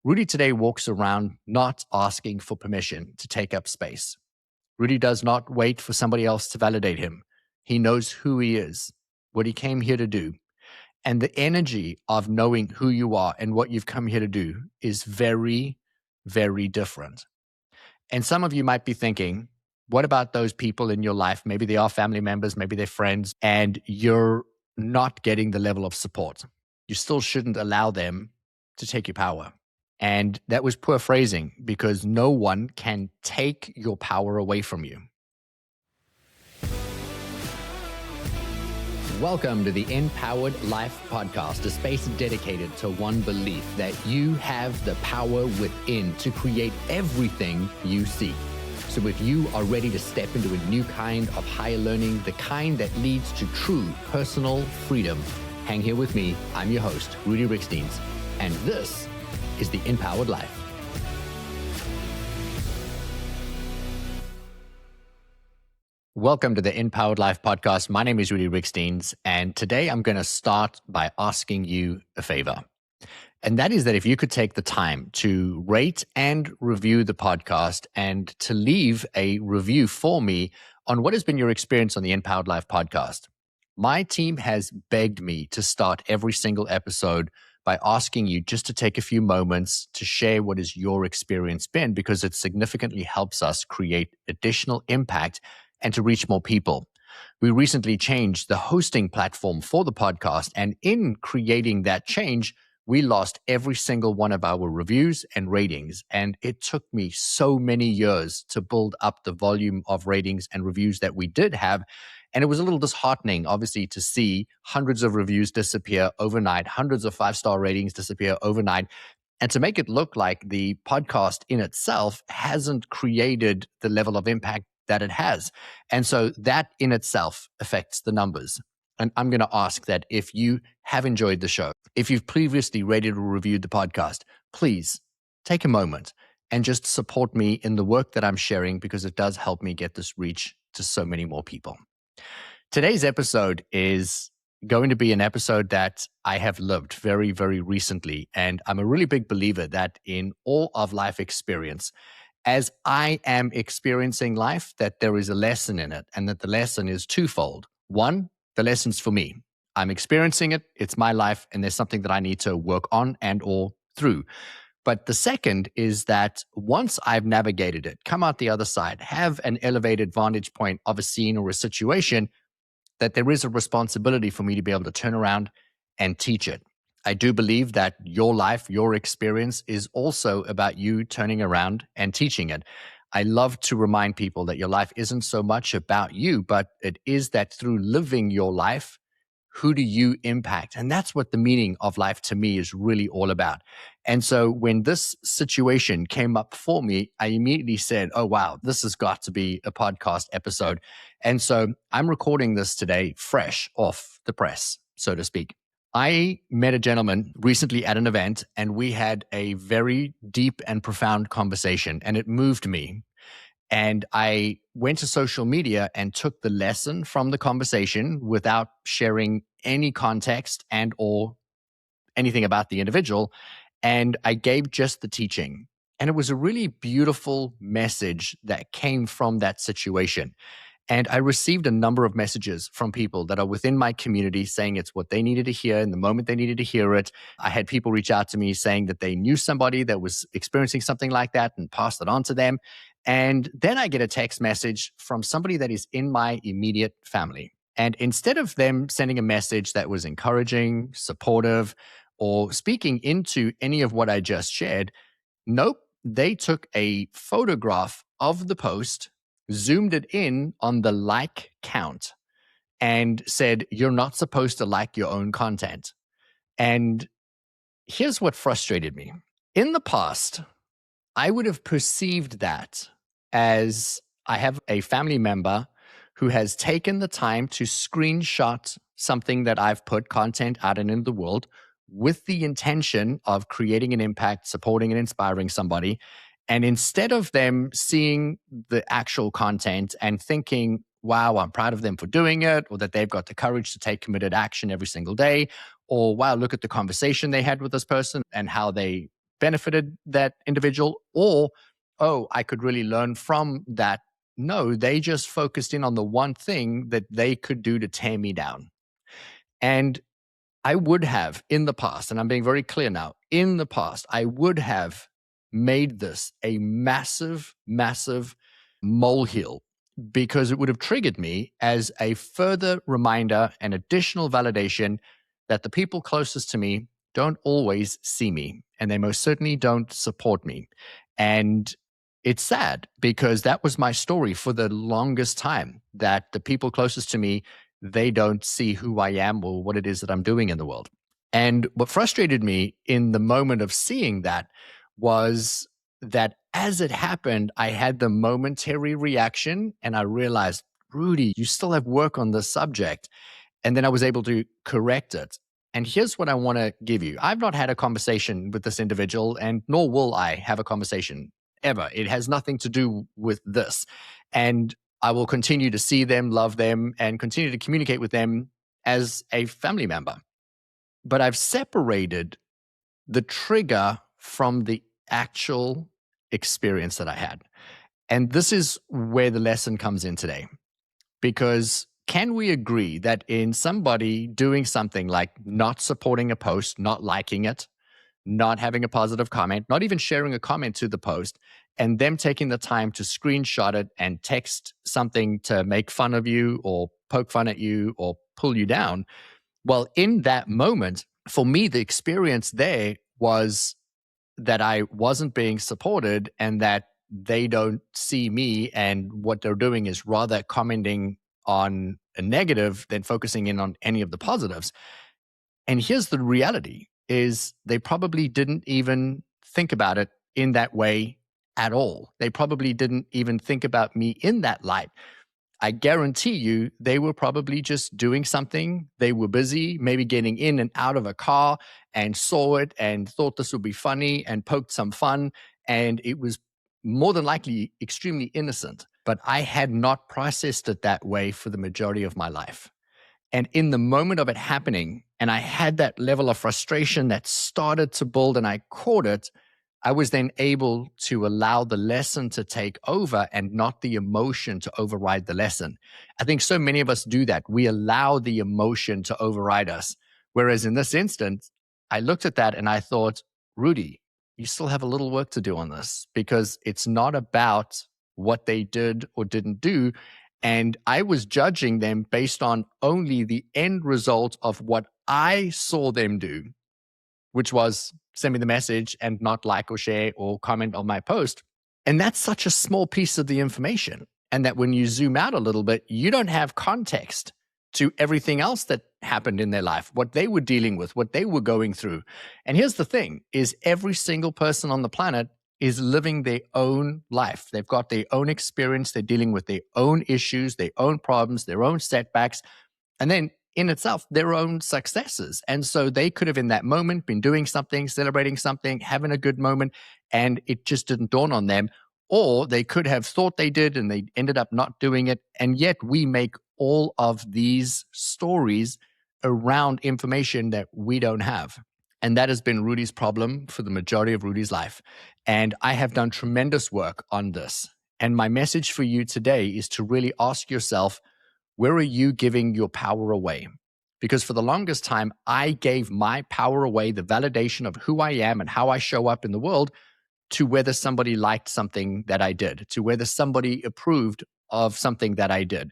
Rudi today walks around not asking for permission to take up space. Rudi does not wait for somebody else to validate him. He knows who he is, what he came here to do. And the energy of knowing who you are and what you've come here to do is very, very different. And some of you might be thinking, what about those people in your life? Maybe they are family members, maybe they're friends, and you're not getting the level of support. You still shouldn't allow them to take your power. And that was poor phrasing because no one can take your power away from you. Welcome to the InPowered Life Podcast, a space dedicated to one belief that you have the power within to create everything you seek. So if you are ready to step into a new kind of higher learning, the kind that leads to true personal freedom, hang here with me. I'm your host, Rudi Riekstins, and this is the InPowered Life. Welcome to the InPowered Life Podcast. My name is Rudi Riekstins, and today I'm going to start by asking you a favor. And that is that if you could take the time to rate and review the podcast and to leave a review for me on what has been your experience on the InPowered Life Podcast. My team has begged me to start every single episode by asking you just to take a few moments to share what has your experience been, because it significantly helps us create additional impact and to reach more people. We recently changed the hosting platform for the podcast, and in creating that change, we lost every single one of our reviews and ratings. And it took me so many years to build up the volume of ratings and reviews that we did have. And it was a little disheartening, obviously, to see hundreds of reviews disappear overnight, hundreds of 5-star ratings disappear overnight, and to make it look like the podcast in itself hasn't created the level of impact that it has. And so that in itself affects the numbers. And I'm going to ask that if you have enjoyed the show, if you've previously rated or reviewed the podcast, please take a moment and just support me in the work that I'm sharing, because it does help me get this reach to so many more people. Today's episode is going to be an episode that I have lived very, very recently. And I'm a really big believer that in all of life experience, as I am experiencing life, that there is a lesson in it, and that the lesson is twofold. One, the lesson's for me. I'm experiencing it, it's my life, and there's something that I need to work on and or through. But the second is that once I've navigated it, come out the other side, have an elevated vantage point of a scene or a situation, that there is a responsibility for me to be able to turn around and teach it. I do believe that your life, your experience is also about you turning around and teaching it. I love to remind people that your life isn't so much about you, but it is that through living your life, who do you impact? And that's what the meaning of life to me is really all about. And so when this situation came up for me, I immediately said, oh, wow, this has got to be a podcast episode. And so I'm recording this today fresh off the press, so to speak. I met a gentleman recently at an event, and we had a very deep and profound conversation, and it moved me. And I went to social media and took the lesson from the conversation without sharing any context and or anything about the individual. And I gave just the teaching. And it was a really beautiful message that came from that situation. And I received a number of messages from people that are within my community saying it's what they needed to hear in the moment they needed to hear it. I had people reach out to me saying that they knew somebody that was experiencing something like that and passed it on to them. And then I get a text message from somebody that is in my immediate family. And instead of them sending a message that was encouraging, supportive, or speaking into any of what I just shared, nope, they took a photograph of the post, zoomed it in on the like count, and said, you're not supposed to like your own content. And here's what frustrated me. In the past, I would have perceived that as I have a family member who has taken the time to screenshot something that I've put content out in the world with the intention of creating an impact, supporting and inspiring somebody. And instead of them seeing the actual content and thinking, wow, I'm proud of them for doing it, or that they've got the courage to take committed action every single day, or wow, look at the conversation they had with this person and how they benefited that individual, or, oh, I could really learn from that. No, they just focused in on the one thing that they could do to tear me down. And I would have in the past, and I'm being very clear now, in the past, I would have made this a massive, massive molehill because it would have triggered me as a further reminder and additional validation that the people closest to me don't always see me, and they most certainly don't support me. And it's sad because that was my story for the longest time, that the people closest to me, they don't see who I am or what it is that I'm doing in the world. And what frustrated me in the moment of seeing that was that as it happened, I had the momentary reaction and I realized, Rudi, you still have work on this subject. And then I was able to correct it. And here's what I want to give you. I've not had a conversation with this individual, and nor will I have a conversation ever. It has nothing to do with this. And I will continue to see them, love them, and continue to communicate with them as a family member. But I've separated the trigger from the actual experience that I had. And this is where the lesson comes in today. Because can we agree that in somebody doing something like not supporting a post, not liking it, not having a positive comment, not even sharing a comment to the post, and them taking the time to screenshot it and text something to make fun of you or poke fun at you or pull you down? Well, in that moment, for me, the experience there was that I wasn't being supported and that they don't see me, and what they're doing is rather commenting on a negative than focusing in on any of the positives. And here's the reality is they probably didn't even think about it in that way at all. They probably didn't even think about me in that light. I guarantee you they were probably just doing something. They were busy, maybe getting in and out of a car, and saw it and thought this would be funny and poked some fun. And it was more than likely extremely innocent. But I had not processed it that way for the majority of my life. And in the moment of it happening, and I had that level of frustration that started to build and I caught it, I was then able to allow the lesson to take over and not the emotion to override the lesson. I think so many of us do that. We allow the emotion to override us. Whereas in this instance, I looked at that and I thought, Rudi, you still have a little work to do on this, because it's not about what they did or didn't do. And I was judging them based on only the end result of what I saw them do, which was send me the message and not like or share or comment on my post. And that's such a small piece of the information. And that when you zoom out a little bit, you don't have context to everything else that happened in their life, what they were dealing with, what they were going through. And here's the thing is every single person on the planet is living their own life. They've got their own experience. They're dealing with their own issues, their own problems, their own setbacks. And then in itself, their own successes. And so they could have in that moment been doing something, celebrating something, having a good moment, and it just didn't dawn on them. Or they could have thought they did and they ended up not doing it. And yet we make all of these stories around information that we don't have. And that has been Rudi's problem for the majority of Rudi's life. And I have done tremendous work on this. And my message for you today is to really ask yourself, where are you giving your power away? Because for the longest time, I gave my power away, the validation of who I am and how I show up in the world, to whether somebody liked something that I did, to whether somebody approved of something that I did.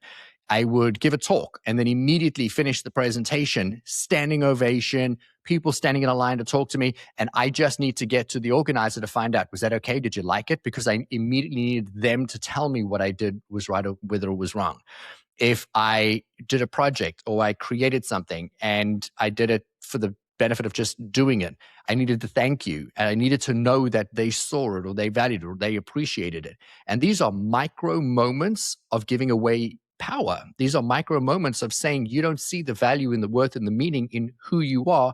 I would give a talk and then immediately finish the presentation, standing ovation, people standing in a line to talk to me. And I just need to get to the organizer to find out, was that okay? Did you like it? Because I immediately needed them to tell me what I did was right or whether it was wrong. If I did a project or I created something and I did it for the benefit of just doing it, I needed to thank you. And I needed to know that they saw it or they valued it or they appreciated it. And these are micro moments of giving away power. These are micro moments of saying you don't see the value and the worth and the meaning in who you are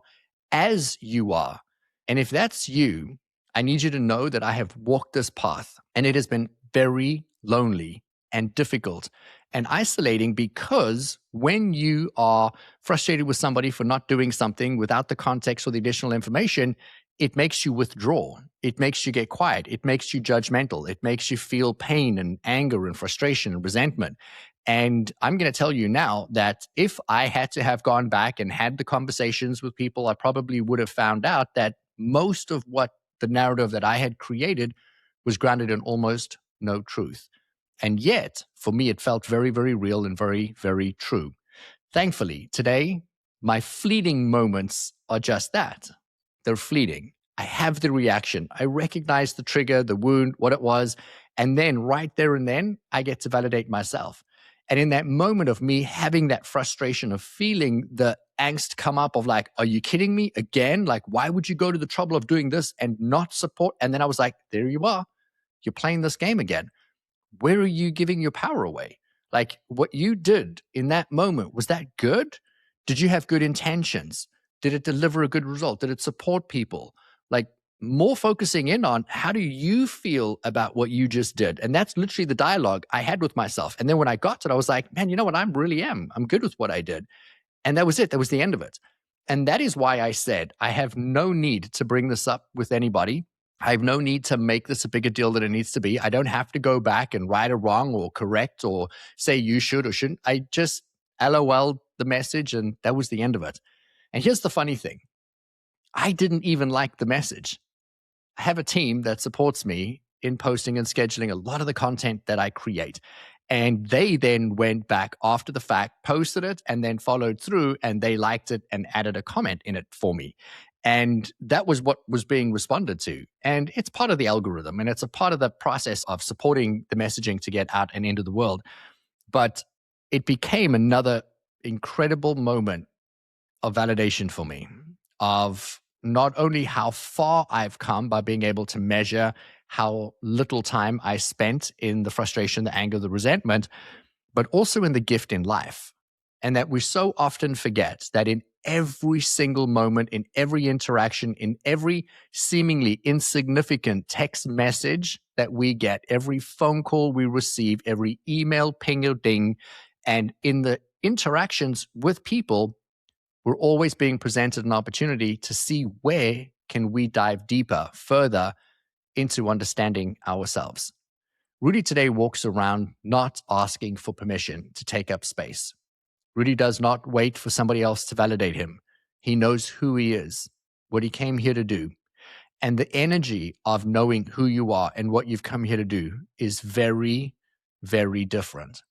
as you are. And if that's you, I need you to know that I have walked this path and it has been very lonely and difficult and isolating, because when you are frustrated with somebody for not doing something without the context or the additional information, it makes you withdraw. It makes you get quiet. It makes you judgmental. It makes you feel pain and anger and frustration and resentment. And I'm going to tell you now that if I had to have gone back and had the conversations with people, I probably would have found out that most of what the narrative that I had created was grounded in almost no truth. And yet, for me, it felt very, very real and very, very true. Thankfully, today, my fleeting moments are just that. They're fleeting. I have the reaction. I recognize the trigger, the wound, what it was. And then right there and then, I get to validate myself. And in that moment of me having that frustration of feeling the angst come up of like, are you kidding me again? Like, why would you go to the trouble of doing this and not support? And then I was like, there you are. You're playing this game again. Where are you giving your power away? Like what you did in that moment, was that good? Did you have good intentions? Did it deliver a good result? Did it support people? Like more focusing in on how do you feel about what you just did? And that's literally the dialogue I had with myself. And then when I got to it, I was like, man, you know what? I'm good with what I did. And that was it. That was the end of it. And that is why I said I have no need to bring this up with anybody. I have no need to make this a bigger deal than it needs to be. I don't have to go back and right or wrong or correct or say you should or shouldn't. I just LOL the message and that was the end of it. And here's the funny thing. I didn't even like the message. I have a team that supports me in posting and scheduling a lot of the content that I create. And they then went back after the fact, posted it, and then followed through, and they liked it and added a comment in it for me. And that was what was being responded to. And it's part of the algorithm, and it's a part of the process of supporting the messaging to get out and into the world. But it became another incredible moment of validation for me of not only how far I've come by being able to measure how little time I spent in the frustration, the anger, the resentment, but also in the gift in life. And that we so often forget that in every single moment, in every interaction, in every seemingly insignificant text message that we get, every phone call we receive, every email ping or ding, and in the interactions with people, we're always being presented an opportunity to see where can we dive deeper, further into understanding ourselves. Rudi today walks around not asking for permission to take up space. Rudi does not wait for somebody else to validate him. He knows who he is, what he came here to do. And the energy of knowing who you are and what you've come here to do is very, very different.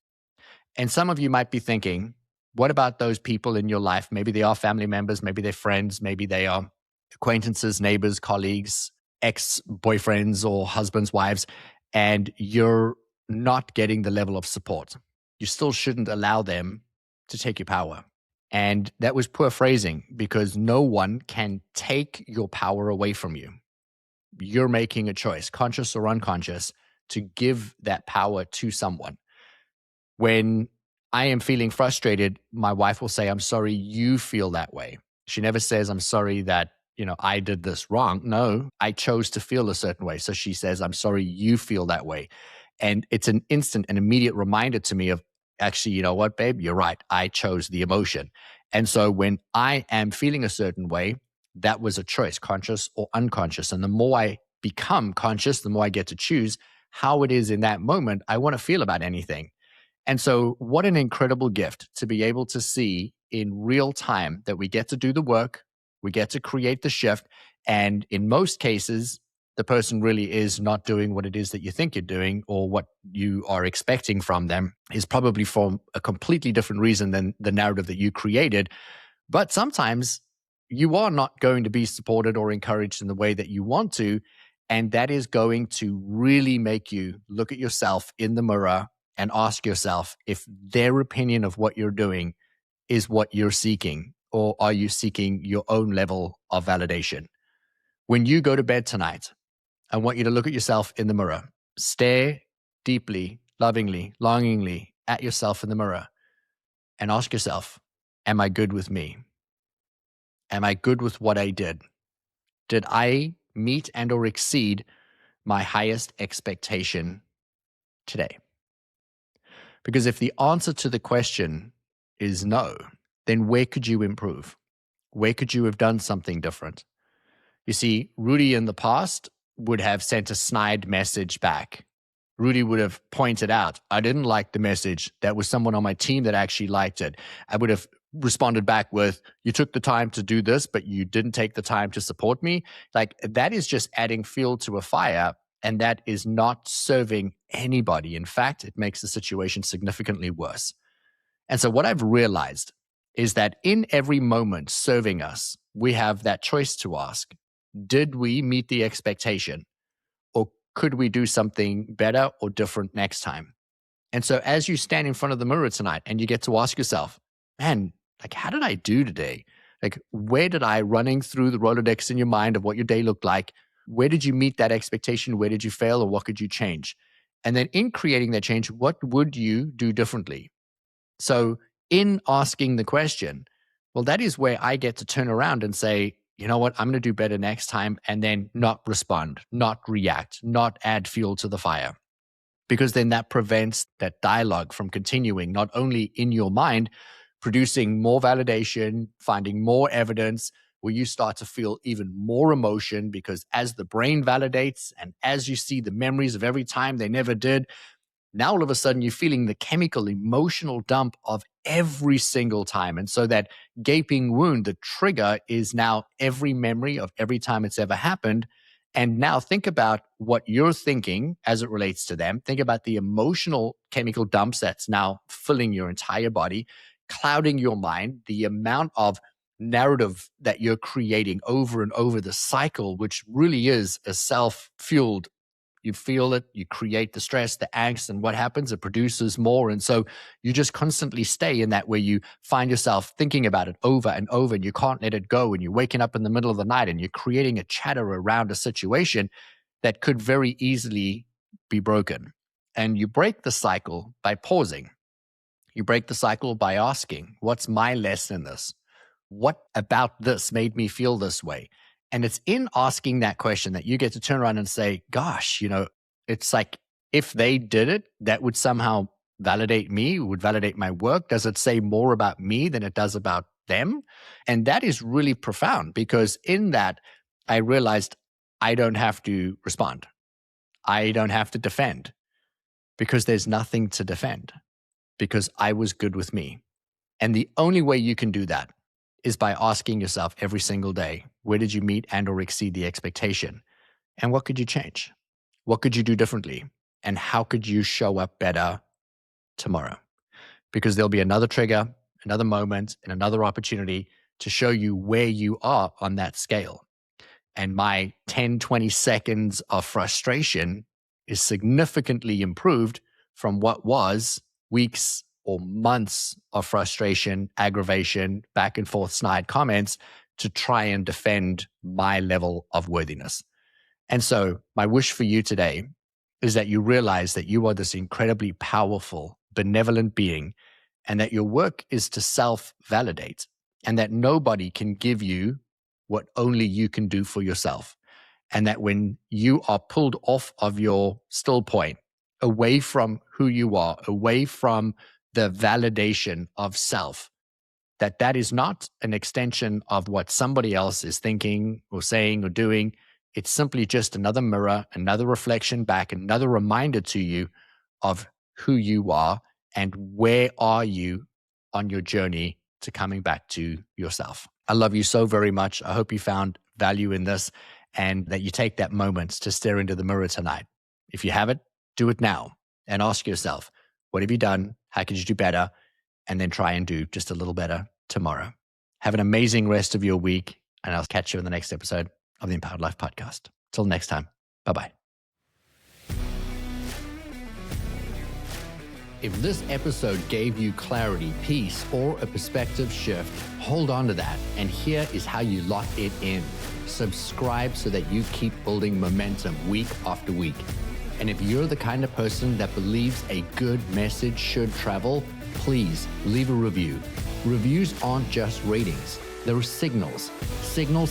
And some of you might be thinking, what about those people in your life? Maybe they are family members, maybe they're friends, maybe they are acquaintances, neighbors, colleagues, ex-boyfriends or husbands, wives, and you're not getting the level of support. You still shouldn't allow them to take your power. And that was poor phrasing because no one can take your power away from you. You're making a choice, conscious or unconscious, to give that power to someone. When I am feeling frustrated, my wife will say, I'm sorry you feel that way. She never says, I'm sorry that, I did this wrong. No, I chose to feel a certain way. So she says, I'm sorry you feel that way. And it's an instant and immediate reminder to me of actually, you know what, babe, you're right. I chose the emotion. And so when I am feeling a certain way, that was a choice, conscious or unconscious. And the more I become conscious, the more I get to choose how it is in that moment I want to feel about anything. And so what an incredible gift to be able to see in real time that we get to do the work, we get to create the shift. And in most cases, the person really is not doing what it is that you think you're doing or what you are expecting from them is probably for a completely different reason than the narrative that you created. But sometimes you are not going to be supported or encouraged in the way that you want to. And that is going to really make you look at yourself in the mirror and ask yourself if their opinion of what you're doing is what you're seeking, or are you seeking your own level of validation? When you go to bed tonight, I want you to look at yourself in the mirror, stare deeply, lovingly, longingly at yourself in the mirror and ask yourself, am I good with me? Am I good with what I did? Did I meet and or exceed my highest expectation today? Because if the answer to the question is no, then where could you improve? Where could you have done something different? You see, Rudi in the past would have sent a snide message back. Rudi would have pointed out, I didn't like the message. That was someone on my team that actually liked it. I would have responded back with, you took the time to do this, but you didn't take the time to support me. Like, that is just adding fuel to a fire, and that is not serving anybody. In fact, it makes the situation significantly worse. And so what I've realized is that in every moment serving us, we have that choice to ask, did we meet the expectation? Or could we do something better or different next time? And so as you stand in front of the mirror tonight and you get to ask yourself, man, like, how did I do today? Like, where did I, running through the Rolodex in your mind of what your day looked like, where did you meet that expectation? Where did you fail, or what could you change? And then in creating that change, what would you do differently? So in asking the question, well, that is where I get to turn around and say, you know what, I'm going to do better next time, and then not respond, not react, not add fuel to the fire. Because then that prevents that dialogue from continuing, not only in your mind, producing more validation, finding more evidence, where you start to feel even more emotion, because as the brain validates and as you see the memories of every time they never did, now all of a sudden you're feeling the chemical emotional dump of every single time. And so that gaping wound, the trigger, is now every memory of every time it's ever happened. And now think about what you're thinking as it relates to them. Think about the emotional chemical dumps that's now filling your entire body, clouding your mind, the amount of narrative that you're creating over and over, the cycle, which really is a self-fueled. You feel it, you create the stress, the angst, and what happens? It produces more. And so you just constantly stay in that, where you find yourself thinking about it over and over, and you can't let it go. And you're waking up in the middle of the night and you're creating a chatter around a situation that could very easily be broken. And you break the cycle by pausing. You break the cycle by asking, what's my lesson in this? What about this made me feel this way? And it's in asking that question that you get to turn around and say, gosh, it's like, if they did it, that would somehow validate me, would validate my work. Does it say more about me than it does about them? And that is really profound, because in that, I realized I don't have to respond. I don't have to defend, because there's nothing to defend, because I was good with me. And the only way you can do that is by asking yourself every single day, where did you meet and or exceed the expectation? And what could you change? What could you do differently? And how could you show up better tomorrow? Because there'll be another trigger, another moment, and another opportunity to show you where you are on that scale. And my 10, 20 seconds of frustration is significantly improved from what was weeks or months of frustration, aggravation, back and forth snide comments to try and defend my level of worthiness. And so my wish for you today is that you realize that you are this incredibly powerful, benevolent being, and that your work is to self-validate, and that nobody can give you what only you can do for yourself. And that when you are pulled off of your still point, away from who you are, away from the validation of self, that is not an extension of what somebody else is thinking or saying or doing. It's simply just another mirror, another reflection back, another reminder to you of who you are and where are you on your journey to coming back to yourself. I love you so very much. I hope you found value in this, and that you take that moment to stare into the mirror tonight. If you haven't, do it now and ask yourself, what have you done? How could you do better? And then try and do just a little better tomorrow. Have an amazing rest of your week, and I'll catch you in the next episode of the InPowered Life Podcast. Till next time, bye-bye. If this episode gave you clarity, peace, or a perspective shift, hold on to that. And here is how you lock it in. Subscribe so that you keep building momentum week after week. And if you're the kind of person that believes a good message should travel, please leave a review. Reviews aren't just ratings. They're signals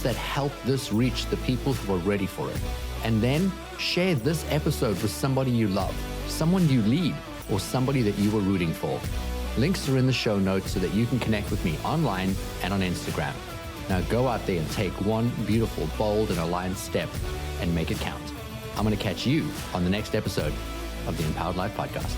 that help this reach the people who are ready for it. And then share this episode with somebody you love, someone you lead, or somebody that you were rooting for. Links are in the show notes so that you can connect with me online and on Instagram. Now go out there and take one beautiful, bold, and aligned step and make it count. I'm going to catch you on the next episode of the InPowered Life Podcast.